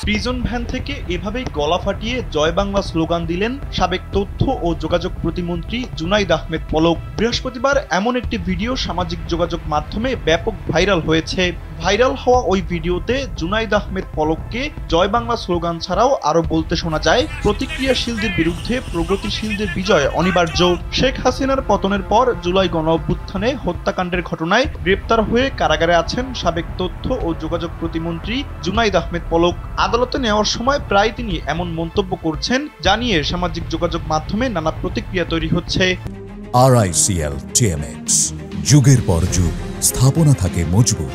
Prison van থেকে এভাবেই গলা ফাটিয়ে জয় বাংলা স্লোগান দিলেন সাবেক তথ্য ও যোগাযোগ প্রতিমন্ত্রী জুনাইদ আহমেদ পলক। বৃহস্পতিবার এমন একটি ভিডিও সামাজিক যোগাযোগ মাধ্যমে ব্যাপক ভাইরাল হয়েছে। ভাইরাল হওয়া ওই ভিডিওতে জুনাইদ আহমেদ পলককে জয় বাংলা স্লোগান ছাড়াও আরো বলতে শোনা যায়, প্রতিক্রিয়াশীলদের বিরুদ্ধে প্রগতিশীলদের বিজয় অনিবার্য। শেখ হাসিনার পতনের পর জুলাই গণ অভ্যুত্থানে হত্যাকাণ্ডের ঘটনায় গ্রেপ্তার হয়ে কারাগারে আছেন সাবেক তথ্য ও যোগাযোগ প্রতিমন্ত্রী জুনাইদ আহমেদ পলক। আদালতে নেওয়ার সময় প্রায় তিনি এমন মন্তব্য করছেন, জানিয়ে সামাজিক যোগাযোগ মাধ্যমে নানা প্রতিক্রিয়া তৈরি হচ্ছে। RICL TMX, যুগের পর যুগ স্থাপনা থাকে মজবুত।